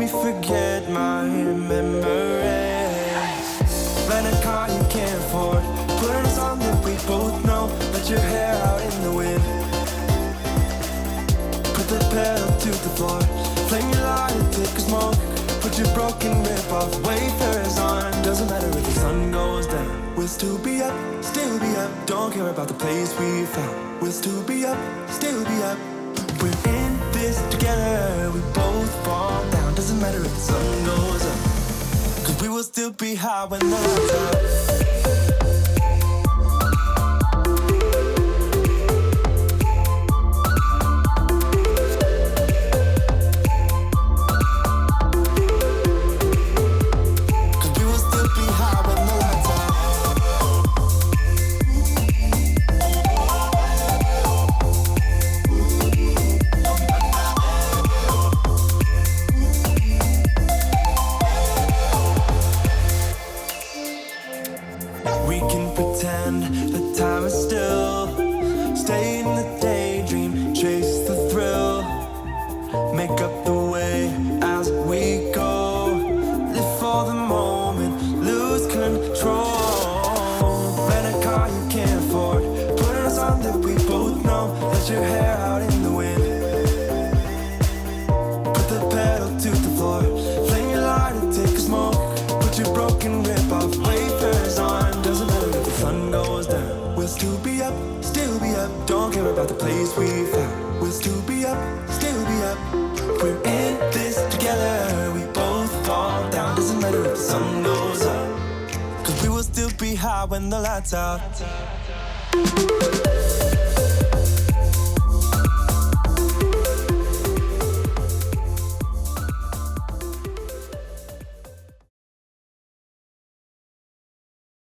forget my memories. Rent a car you can't afford, put on a song that we both know. Let your hair out in the wind, put the pedal to the floor. Flame your light and take a smoke. Put your broken rip-off wafers on. Doesn't matter if the sun goes down, we'll still be up, still be up. Don't care about the place we found. We'll still be up, still be up. We're in this together, we both fall down. Doesn't matter if the sun goes up, 'cause we will still be high when the lights out. When the lights out.